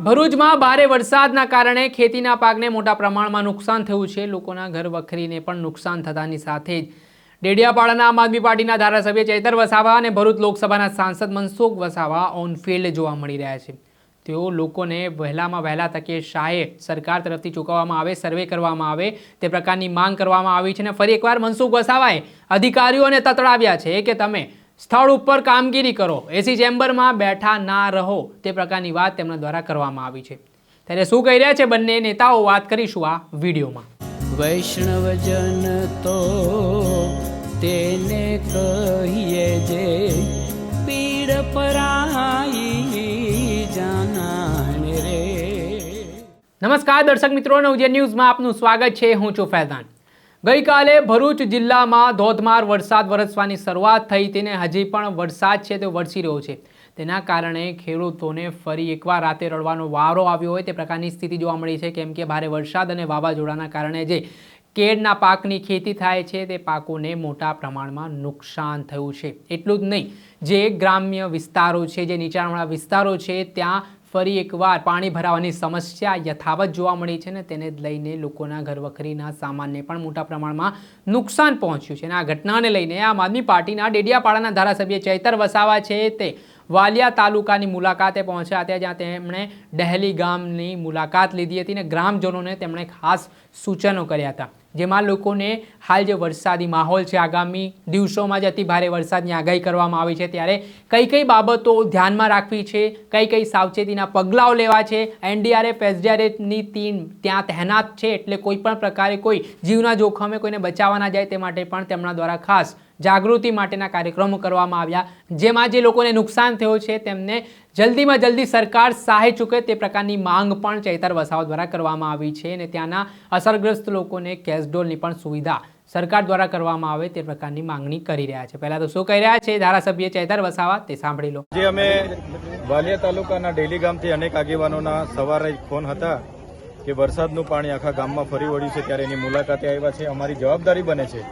ભરૂચમાં ભારે વરસાદના કારણે ખેતીના પાકને મોટા પ્રમાણમાં નુકસાન થયું છે। લોકોના ઘર વખરીને પણ નુકસાન થતાની સાથે જ ડેડિયાપાડાના આમ આદમી પાર્ટીના ધારાસભ્ય ચૈતર વસાવા અને ભરૂચ લોકસભાના સાંસદ મનસુખ વસાવા ઓન ફિલ્ડ જોવા મળી રહ્યા છે। તેઓ લોકોને વહેલામાં વહેલા તકે સહાય સરકાર તરફથી ચૂકવવામાં આવે, સર્વે કરવામાં આવે તે પ્રકારની માંગ કરવામાં આવી છે। અને ફરી એકવાર મનસુખ વસાવાએ અધિકારીઓને તતડાવ્યા છે કે તમે સ્થળ ઉપર કામગીરી કરો, એસી ચેમ્બરમાં બેઠા ના રહો તે પ્રકારની વાત તેમના દ્વારા કરવામાં આવી છે। ત્યારે શું કહી રહ્યા છે બંને નેતાઓ, વાત કરીશું આ વિડીયોમાં। વૈષ્ણવજન તો તેને કહીએ જે પીડ પરાઈ જાનાને રે। નમસ્કાર દર્શક મિત્રો, નવજીવન ન્યૂઝમાં આપનું સ્વાગત છે। હું છું ફૈઝાન। ગઈકાલે ભરૂચ જિલ્લામાં ધોધમાર વરસાદ વરસવાની શરૂઆત થઈ તેને હજી પણ વરસાદ છે તે વરસી રહ્યો છે। તેના કારણે ખેડૂતોને ફરી એકવાર રાતે રડવાનો વારો આવ્યો હોય તે પ્રકારની સ્થિતિ જોવા મળી છે। કેમ કે ભારે વરસાદ અને વાવાઝોડાના કારણે જે કેળના પાકની ખેતી થાય છે તે પાકોને મોટા પ્રમાણમાં નુકસાન થયું છે। એટલું જ નહીં, જે ગ્રામ્ય વિસ્તારો છે, જે નીચાણવાળા વિસ્તારો છે, ત્યાં ફરી એકવાર પાણી ભરાવાની સમસ્યા યથાવત જોવા મળી છે ને તેને લઈને લોકોના ઘરવખરીના સામાનને પણ મોટા પ્રમાણમાં નુકસાન પહોંચ્યું છે। અને આ ઘટનાને લઈને આમ આદમી પાર્ટીના ડેડિયાપાડાના ધારાસભ્ય ચૈતર વસાવા છે તે વાલિયા તાલુકાની મુલાકાતે પહોંચ્યા હતા, જ્યાં તેમણે ડહેલી ગામની મુલાકાત લીધી હતી અને ગ્રામજનોને તેમણે ખાસ સૂચનો કર્યા હતા, જેમાં લોકોને હાલ જે વરસાદી માહોલ છે, આગામી દિવસોમાં જે અતિ ભારે વરસાદની આગાહી કરવામાં આવી છે, ત્યારે કઈ કઈ બાબતો ધ્યાનમાં રાખવી છે, કઈ કઈ સાવચેતીના પગલાઓ લેવા છે। એનડીઆરએફ એસડીઆરએફની ટીમ ત્યાં તહેનાત છે, એટલે કોઈ પણ પ્રકારે કોઈ જીવના જોખમે કોઈને બચાવવા ના જાય તે માટે પણ તેમના દ્વારા ખાસ જાગૃતિ માટેના કાર્યક્રમો કરવામાં આવ્યા, જેમાં જે લોકોને નુકસાન થયો છે તેમને જલ્દીમાં જલ્દી સરકાર સહાય ચૂકે તે પ્રકારની માંગ પણ ચૈતર વસાવા દ્વારા કરવામાં આવી છે। અને ત્યાંના અસરગ્રસ્ત લોકોને કેશડોલની પણ સુવિધા સરકાર દ્વારા કરવામાં આવે તે પ્રકારની માંગણી કરી રહ્યા છે। પહેલા તો શું કહી રહ્યા છે ધારાસભ્ય ચૈતર વસાવા તે સાંભળી લો। જે અમે વાલિયા તાલુકાના ડેલી ગામથી અનેક આગેવાનોના સવારે ફોન હતા કે વરસાદનું પાણી આખા ગામમાં ફરી વળ્યું છે, ત્યારે એની મુલાકાતે આવ્યા છે। અમારી જવાબદારી બને છે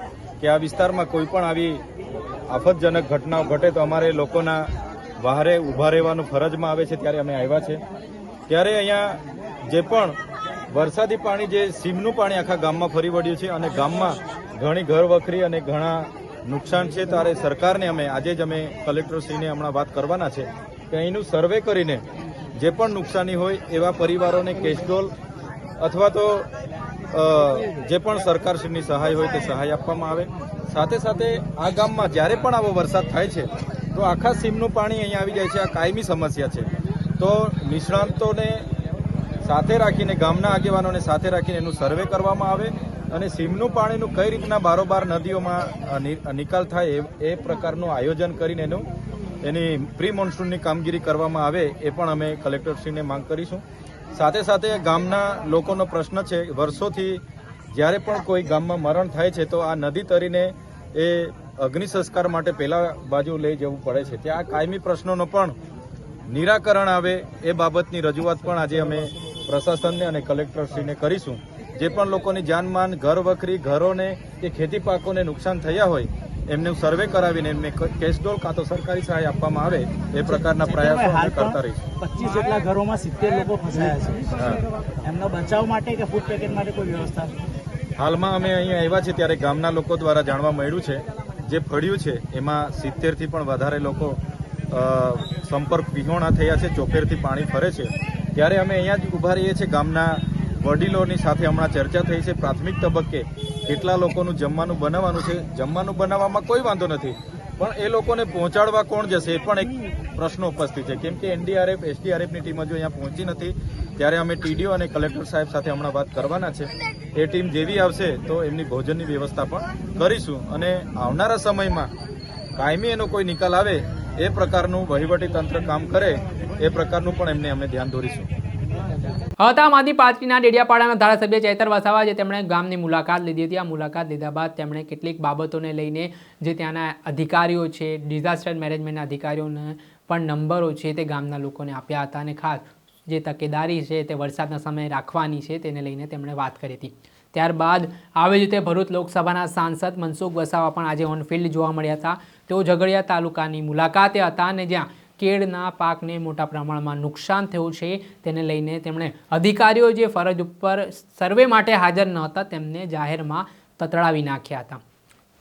કે આ વિસ્તારમાં કોઈ પણ આવી આફતજનક ઘટનાઓ ઘટે તો અમારે લોકોના વહારે ઊભા રહેવાનું ફરજમાં આવે છે, ત્યારે અમે આવ્યા છે। ત્યારે અહીંયા જે પણ વરસાદી પાણી, જે સીમનું પાણી આખા ગામમાં ફરી વળ્યું છે અને ગામમાં ઘણી ઘર વખરી અને ઘણા નુકસાન છે, ત્યારે સરકારને આજે જ અમે કલેક્ટરશ્રીને હમણાં વાત કરવાના છે કે અહીંનું સર્વે કરીને જે પણ નુકસાની હોય એવા પરિવારોને કેશડોલ અથવા તો જે પણ સરકારશ્રીની સહાય હોય તે સહાય આપવામાં આવે। સાથે સાથે આ ગામમાં જ્યારે પણ આવો વરસાદ થાય છે તો આખા સીમનું પાણી અહીંયા આવી જાય છે, આ કાયમી સમસ્યા છે। તો નિષ્ણાંતોને સાથે રાખીને, ગામના આગેવાનોને સાથે રાખીને એનું સર્વે કરવામાં આવે અને સીમનું પાણીનું કઈ રીતના બારોબાર નદીઓમાં નિકાલ થાય એ પ્રકારનું આયોજન કરીને એની પ્રી મોન્સૂનની કામગીરી કરવામાં આવે એ પણ અમે કલેક્ટરશ્રીને માંગ કરીશું। સાથે સાથે ગામના લોકોનો પ્રશ્ન છે, વર્ષોથી જ્યારે પણ કોઈ ગામમાં મરણ થાય છે તો આ નદી તરીને એ અગ્નિ સંસ્કાર માટે પહેલા બાજુ લઈ જવું પડે છે, ત્યાં કાયમી પ્રશ્નોનો પણ નિરાકરણ આવે એ બાબતની રજૂઆત પણ આજે અમે પ્રશાસનને અને કલેક્ટરશ્રીને કરીશું। જે પણ લોકોની જાનમાન, ઘર વખરી, ઘરોને કે ખેતી પાકોને નુકસાન થયા હોય એમનું સર્વે કરાવીને એમને કેશડોલ કાં તો સરકારી સહાય આપવામાં આવે એ પ્રકારના પ્રયાસો અમે કરતા રહીશું। 25 જેટલા ઘરોમાં 70 લોકો ફસાયા છે, એમનો બચાવ માટે કે ફૂડ પેકેટ માટે કોઈ વ્યવસ્થા? હાલમાં અમે અહીંયા આવ્યા છે ત્યારે ગામના લોકો દ્વારા જાણવા મળ્યું છે જે ફળ્યું છે એમાં 70થી પણ વધારે લોકો સંપર્ક વિહોણા થયા છે, ચોફેરથી પાણી ફરે છે। ત્યારે અમે અહીંયા જ ઊભા રહીએ છીએ। ગામના વડીલોની સાથે હમણાં ચર્ચા થઈ છે, પ્રાથમિક તબક્કે કેટલા લોકોનું જમવાનું બનાવવાનું છે। જમવાનું બનાવવામાં કોઈ વાંધો નથી, પણ એ લોકોને પહોંચાડવા કોણ જશે એ પણ એક પ્રશ્ન ઉપસ્થિત છે, કેમ કે એનડીઆરએફ એસડીઆરએફની ટીમ હજુ અહીંયા પહોંચી નથી। ત્યારે અમે ટીડીઓ અને કલેક્ટર સાહેબ સાથે હમણાં વાત કરવાના છે। એ ટીમ જેવી આવશે તો એમની ભોજનની વ્યવસ્થા પણ કરીશું અને આવનારા સમયમાં કાયમી એનો કોઈ નિકાલ આવે એ પ્રકારનું વહીવટી તંત્ર કામ કરે એ પ્રકારનું પણ એમને અમે ધ્યાન દોરીશું। હતા આમ આદમી પાર્ટીના ડેડિયાપાડાના ધારાસભ્ય ચૈતર વસાવા, જે તેમણે ગામની મુલાકાત લીધી હતી। આ મુલાકાત લીધા બાદ તેમણે કેટલીક બાબતોને લઈને જે ત્યાંના અધિકારીઓ છે, ડિઝાસ્ટર મેનેજમેન્ટના અધિકારીઓને પણ નંબરો છે તે ગામના લોકોને આપ્યા હતા અને ખાસ જે તકેદારી છે તે વરસાદના સમયે રાખવાની છે તેને લઈને તેમણે વાત કરી હતી। ત્યારબાદ આવી રીતે ભરૂચ લોકસભાના સાંસદ મનસુખ વસાવા પણ આજે ઓન ફિલ્ડ જોવા મળ્યા હતા। તેઓ ઝઘડિયા તાલુકાની મુલાકાતે હતા અને જ્યાં કેળના પાકને મોટા પ્રમાણમાં નુકસાન થયું છે તેને લઈને તેમણે અધિકારીઓ જે ફરજ ઉપર સર્વે માટે હાજર ન હતા તેમને જાહેરમાં તતડાવી નાખ્યા હતા.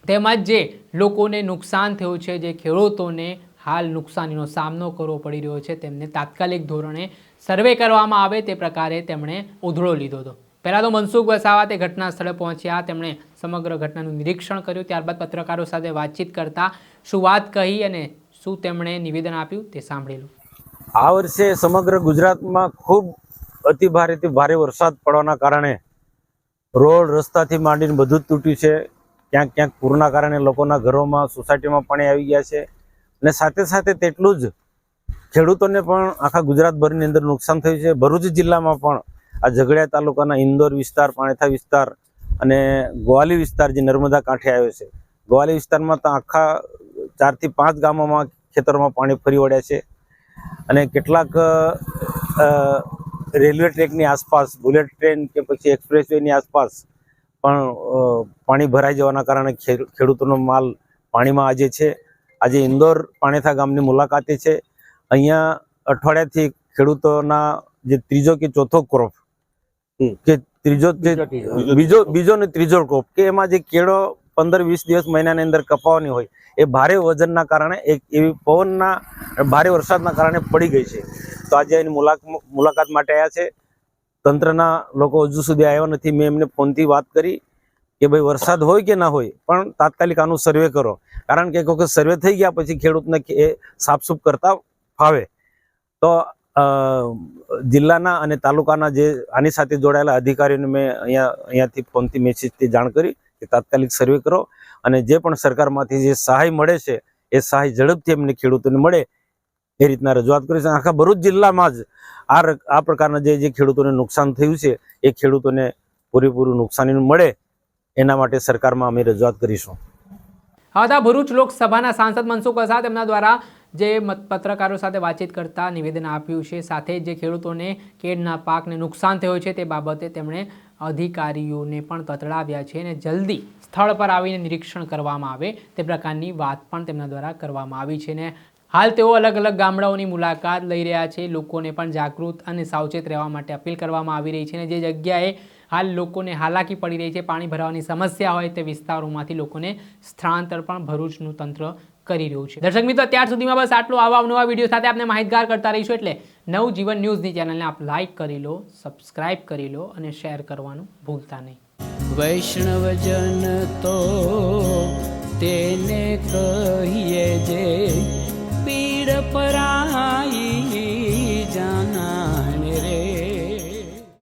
તેમજ જે લોકોને નુકસાન થયું છે, જે ખેડૂતોને હાલ નુકસાનીનો સામનો કરવો પડી રહ્યો છે, તેમને તાત્કાલિક ધોરણે સર્વે કરવામાં આવે તે પ્રકારે તેમણે ઉધડો લીધો હતો. પહેલાં તો મનસુખ વસાવા તે ઘટના સ્થળે પહોંચ્યા, તેમણે સમગ્ર ઘટનાનું નિરીક્ષણ કર્યું. ત્યારબાદ પત્રકારો સાથે વાતચીત કરતા શું વાત કહી અને શું તેમણે નિવેદન આપ્યું તે સાંભળેલું. આ વર્ષે સમગ્ર ગુજરાતમાં ખૂબ અતિ ભારેથી ભારે વરસાદ પડવાના કારણે રોડ રસ્તાથી માંડીને બધું જ તૂટ્યું છે. ક્યાંક ક્યાંક પૂરના કારણે લોકોના ઘરોમાં સોસાયટીમાં પાણી આવી ગયા છે અને સાથે સાથે તેટલું જ ખેડૂતોને પણ આખા ગુજરાતભરની અંદર નુકસાન થયું છે. ભરૂચ જિલ્લામાં પણ આ ઝઘડિયા તાલુકાના ઇન્દોર વિસ્તાર, પાણેથા વિસ્તાર અને ગોવાલી વિસ્તાર જે નર્મદા કાંઠે આવ્યો છે, ગોવાલી વિસ્તારમાં તો આખા 4 થી 5 ગામોમાં ખેતરોમાં પાણી ફરી વળ્યા છે અને કેટલાક રેલવે ટ્રેકની આસપાસ, બુલેટ ટ્રેન કે પછી એક્સપ્રેસ વેની આસપાસ પણ પાણી ભરાઈ જવાના કારણે ખેડૂતોનો માલ પાણીમાં આજે છે. આજે ઇન્દોર પાણેથા ગામની મુલાકાતે છે. અહીંયા અઠવાડિયાથી ખેડૂતોના જે ત્રીજો કે ચોથો ક્રોપ કે બીજો ને ત્રીજો ક્રોપ કે એમાં જે કેળો 15-20 દિવસ મહિનાની અંદર કપાવાની હોય એ ભારે વજનના કારણે એક એવી પવનના ભારે વરસાદના કારણે પડી ગઈ છે. તો આજે એની મુલાકાત માટે આવ્યા છે. તંત્રના લોકો હજુ સુધી આવ્યા નથી. મેં એમને ફોનથી વાત કરી કે ભાઈ વરસાદ હોય કે ના હોય પણ તાત્કાલિક આનું સર્વે કરો, કારણ કે એક વખત સર્વે થઈ ગયા પછી ખેડૂતને એ સાફસૂફ કરતા ફાવે. તો જિલ્લાના અને તાલુકાના જે આની સાથે જોડાયેલા અધિકારીઓને મેં અહીંયાથી ફોનથી મેસેજથી જાણ કરી કે તાત્કાલિક સર્વે કરો અને જે પણ સરકારમાંથી જે સહાય મળે છે એ સહાય ઝડપથી એમને ખેડૂતોને મળે એ રીતના રજૂઆત કરી છે. આખા ભરૂચ જિલ્લામાં જ આ પ્રકારના જે ખેડૂતોને નુકસાન થયું છે એ ખેડૂતોને પૂરેપૂરું નુકસાની મળે એના માટે સરકારમાં અમે રજૂઆત કરીશું. આ હતા ભરૂચ લોકસભાના સાંસદ મનસુખ વસાવા. તેમના દ્વારા જે પત્રકારો સાથે વાતચીત કરતા નિવેદન આપ્યું છે, સાથે જે ખેડૂતોને કેળના પાકને નુકસાન થયું છે તે બાબતે તેમણે અધિકારીઓને પણ તતડાવ્યા છે અને જલ્દી સ્થળ પર આવીને નિરીક્ષણ કરવામાં આવે તે પ્રકારની વાત પણ તેમના દ્વારા કરવામાં આવી છે. ને હાલ તેઓ અલગ અલગ ગામડાઓની મુલાકાત લઈ રહ્યા છે. લોકોને પણ જાગૃત અને સાવચેત રહેવા માટે અપીલ કરવામાં આવી રહી છે અને જે જગ્યાએ હાલ લોકોને હાલાકી પડી રહી છે, પાણી ભરાવાની સમસ્યા હોય તે વિસ્તારોમાંથી લોકોને સ્થળાંતર પણ ભરૂચનું તંત્ર કરી રહ્યું છે. દર્શક મિત્રો, અત્યાર સુધીમાં બસ આટલું. આવા નવા વિડીયો સાથે આપણે માહિતગાર કરતા રહીશું. એટલે નવજીવન ન્યૂઝની ચેનલને આપ લાઇક કરી લો, સબસ્ક્રાઇબ કરી લો અને શેર કરવાનું ભૂલતા નહીં. વૈષ્ણવજન તો તેને કહીએ જે પીડ પરાઈ.